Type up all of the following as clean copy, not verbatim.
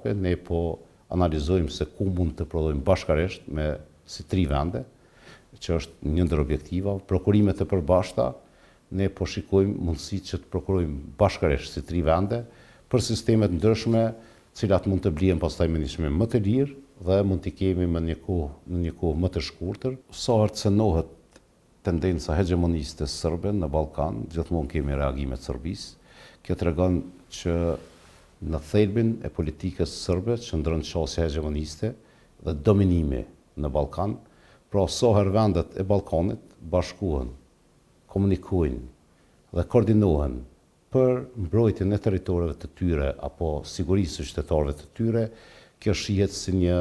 Evropë, ne po analizojmë se ku mund të prodhojmë bashkaresht me si 3 vende, që është një ndër objektiva, prokurimet e përbashkëta, ne po shikojmë mundësi që të prokurojmë bashkaresht si 3 vende për sistemet ndryshme, cilat mund të blihen pastaj me një çmim më të lirë dhe mund t'i kemi në një kohë më të shkurtër. Sa herë cënohet tendenca hegemoniste serbe në Ballkan, gjithmonë kemi reagimet të Serbisë. Kjo tregon që në thelbin e politikës serbe qëndron çështja hegemoniste dhe dominimi në Ballkan. Pra sa herë vendet e Ballkanit bashkohen, komunikojnë dhe koordinohen për mbrojtjen e territoreve të tyre apo sigurisë së qytetarëve të tyre, kjo shihet si një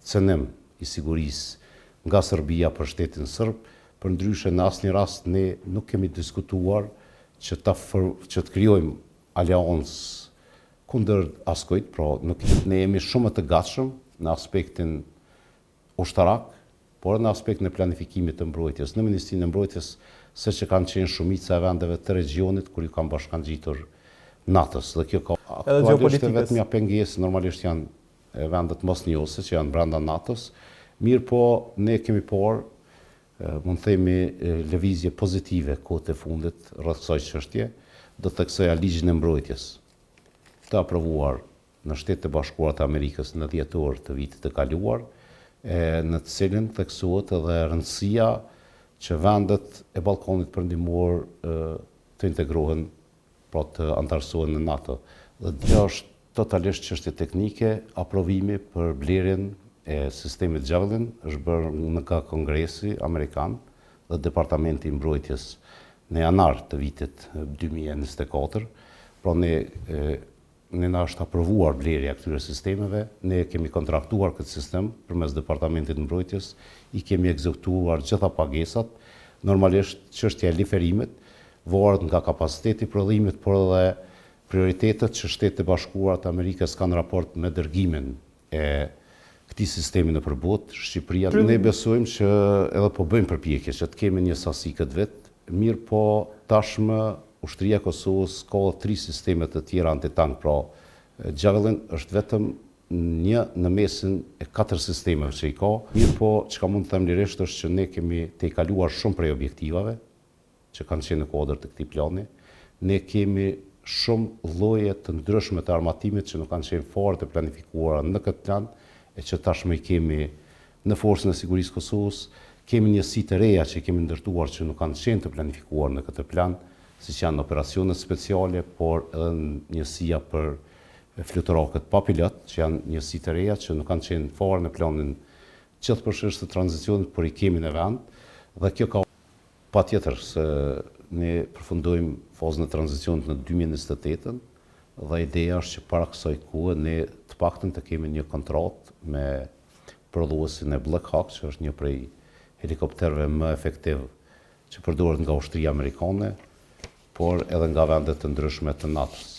cënim i sigurisë nga Serbia për shtetin serb. Përndryshe në asnjë rast ne nuk kemi diskutuar që të krijojmë aleancë kundër askujt, pra ne jemi shumë të gatshëm në aspektin ushtarak, por në aspektin e planifikimit të mbrojtjes. Në Ministrinë e Mbrojtjes, se që kanë qenë shumica e vendeve të regionit kur ju kanë bashkangjitur NATO-s. Dhe kjo ka aktualisht vetëm ja pengesë, normalisht janë vendet mosnjose që janë brenda NATO-s. Mirë po, ne kemi parë, mund themi, lëvizje pozitive kohët e fundit rreth kësaj çështje, do të theksojë ligjin e mbrojtjes të aprovuar në Shtetet e Bashkuara të Amerikës në dhjetor të vitit të kaluar, në të cilin theksohet edhe rëndësia që vendet e Ballkanit perëndimor të integrohen, pra të antarësohen në NATO. Dhe kjo është totalisht çështje teknike, aprovimi për blerjen e sistemit Javelin është bërë nga Kongresi Amerikan dhe Departamenti i Mbrojtjes në janar të vitit 2024. Pra ne na është aprovuar blerja e këtyre sistemeve, ne kemi kontraktuar këtë sistem përmes Departamentit të Mbrojtjes, i kemi ekzekutuar gjitha pagesat. Normalisht çështja e liferimit varet nga kapaciteti i prodhimit, por edhe prioritetet që Shtetet e Bashkuara të Amerikës kanë raport me dërgimin e këtij sistemi nëpër botë. Shqipëria, ne besojmë që edhe po bëjmë përpjekje që të kemi një sasi këtë vit, mirë po tashmë Ushtria e Kosovës ka 3 sisteme të tjera antitank, pra Javelin është vetëm një në mesin e 4 sistemeve që i ka. Mirë po, çka mund të them lirisht është që ne kemi të kaluar shumë prej objektivave që kanë qenë në kuadër të këtij plani. Ne kemi shumë lloje të ndryshme të armatimit që nuk kanë qenë fare të planifikuara në këtë plan, e që tashmë i kemi në Forcën e Sigurisë së Kosovës. Kemi njësi të reja që kemi ndërtuar që nuk kanë qenë të planifikuar në këtë plan, siç janë operacionet speciale, por edhe njësia për fluturakët pa pilot, që janë njësi të reja që nuk kanë qenë fare në planin gjithëpërfshirës të tranzicionit, por i kemi në vend. Dhe kjo ka patjetër se ne përfundojmë fazën e tranzicionit në 2028, dhe ideja është që para kësaj kohe ne të paktën të kemi një kontratë me prodhuesin e Black Hawk, që është një prej helikopterëve më efektiv që përdoret nga ushtria amerikane, por edhe nga vendet të ndryshme të NATO-s.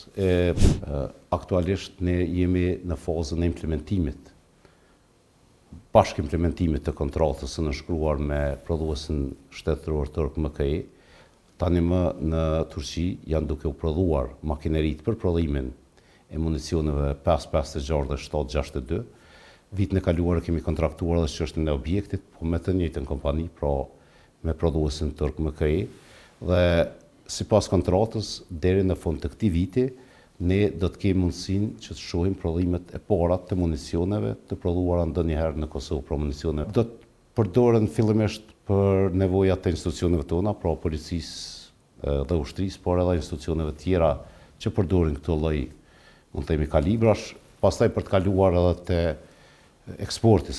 Aktualisht ne jemi në fazën e implementimit, bashkë implementimit të kontratës së nënshkruar me prodhuesin shtetëror turk MKE. Tani më në Turqi janë duke u prodhuar makineritë për prodhimin e municioneve 556 dhe 762. Vitin e kaluar kemi kontraktuar edhe çështjen e objektit, po me të njëjtën kompani, pra me prodhuesin turk MKE, dhe sipas kontratës deri në fund të këtij viti ne do të kemi mundësinë që të shohim prodhimet e para të municioneve të prodhuara ndonjëherë në Kosovë, pra municioneve do të përdoren fillimisht për nevojat të institucioneve tona, pra policisë dhe ushtrisë, por edhe institucioneve tjera që përdorin këtë lloj, mund të themi, kalibrash, pastaj për të kaluar edhe te eksporti.